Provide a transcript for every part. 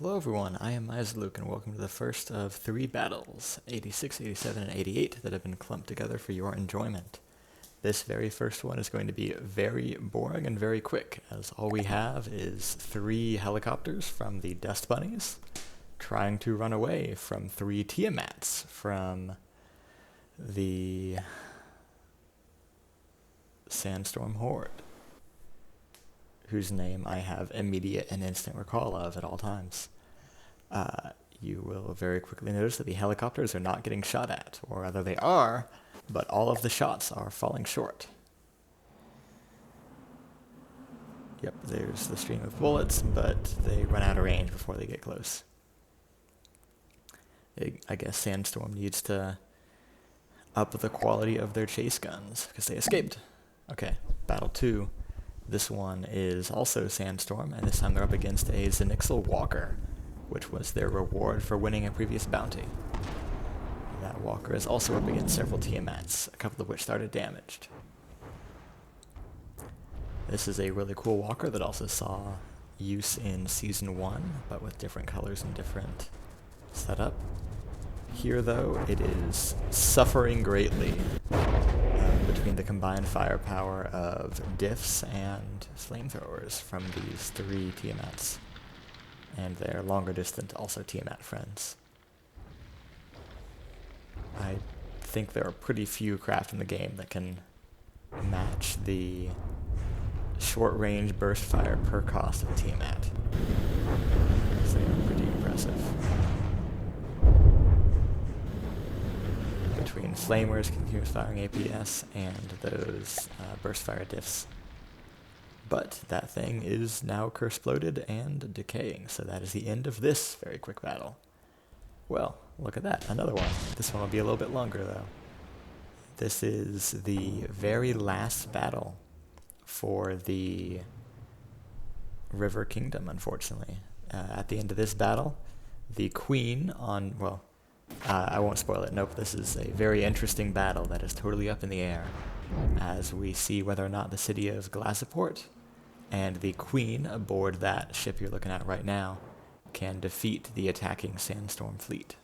Hello everyone, I am Luke, and welcome to the first of 3 battles, 86, 87, and 88, that have been clumped together for your enjoyment. This very first one is going to be very boring and very quick, as all we have is 3 helicopters from the Dust Bunnies trying to run away from 3 Tiamats from the Sandstorm Horde, whose name I have immediate and instant recall of at all times. You will very quickly notice that the helicopters are not getting shot at, or rather they are, but all of the shots are falling short. Yep, there's the stream of bullets, but they run out of range before they get close. I guess Sandstorm needs to up the quality of their chase guns, because they escaped. Okay, Battle 2. This one is also Sandstorm, and this time they're up against a Zanixl Walker, which was their reward for winning a previous bounty. That Walker is also up against several Tiamats, a couple of which started damaged. This is a really cool Walker that also saw use in Season 1, but with different colors and different setup. Here, though, it is suffering greatly between the combined firepower of diffs and flamethrowers from these 3 Tiamats, and their longer distant also Tiamat friends. I think there are pretty few craft in the game that can match the short range burst fire per cost of a Tiamat. So they are pretty impressive. Between flamers, continuous firing APS, and those burst fire diffs. But that thing is now curse-bloated and decaying, so that is the end of this very quick battle. Well, look at that, another one. This one will be a little bit longer, though. This is the very last battle for the River Kingdom, unfortunately. At the end of this battle, the Queen on, well, I won't spoil it. Nope, this is a very interesting battle that is totally up in the air, as we see whether or not the city of Glaseport and the Queen aboard that ship you're looking at right now can defeat the attacking Sandstorm fleet.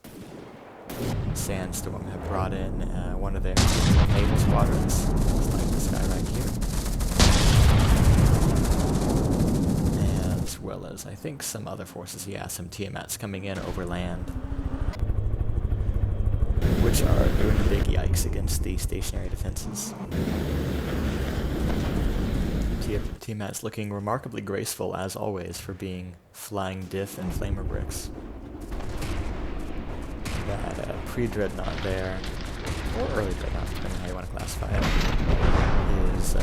Sandstorm have brought in one of their naval squadrons, like this guy right here, as well as I think some other forces. Yeah, some Tiamats coming in over land, which are doing a big yikes against the stationary defenses. Tiamat's looking remarkably graceful, as always, for being flying diff and flamer bricks. That pre-dreadnought there, or early dreadnought, depending on how you want to classify it, is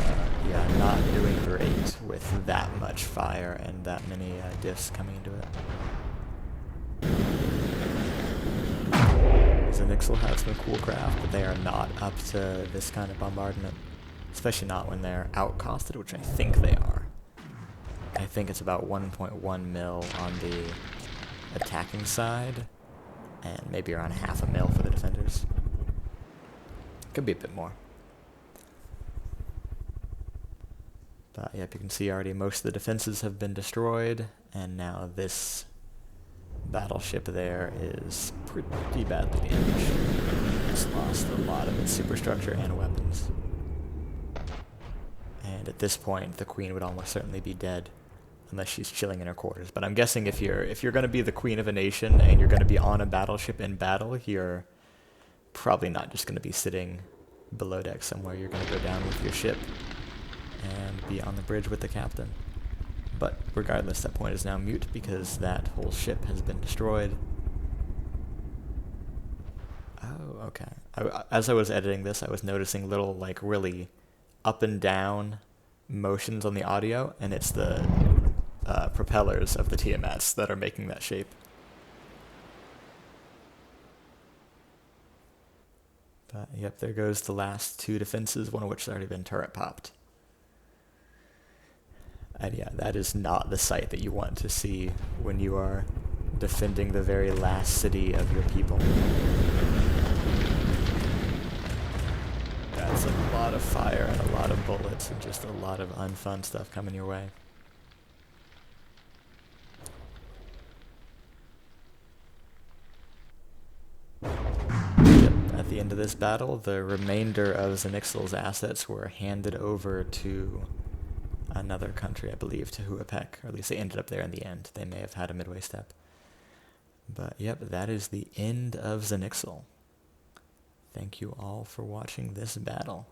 yeah, not doing great with that much fire and that many diffs coming into it. Zanixl have some cool craft, but they are not up to this kind of bombardment. Especially not when they're outcosted, which I think they are. I think it's about 1.1 mil on the attacking side, and maybe around half a mil for the defenders. Could be a bit more. But yep, you can see already most of the defenses have been destroyed, and now this battleship there is pretty badly damaged. It's lost a lot of its superstructure and weapons. And at this point, the Queen would almost certainly be dead, unless she's chilling in her quarters. But I'm guessing if you're going to be the Queen of a nation and you're going to be on a battleship in battle, you're probably not just going to be sitting below deck somewhere. You're going to go down with your ship and be on the bridge with the captain. But regardless, that point is now moot because that whole ship has been destroyed. Oh, okay. As I was editing this, I was noticing little, like, really up and down motions on the audio, and it's the propellers of the Tiamats that are making that shape. But yep, there goes the last 2 defenses, one of which has already been turret popped. And yeah, that is not the sight that you want to see when you are defending the very last city of your people. That's a lot of fire and a lot of bullets and just a lot of unfun stuff coming your way. Yep, at the end of this battle, the remainder of Zanixl's assets were handed over to another country, I believe, to Huapec, or at least they ended up there in the end. They may have had a midway step. But yep, that is the end of Zanixl. Thank you all for watching this battle.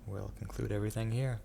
We'll conclude everything here.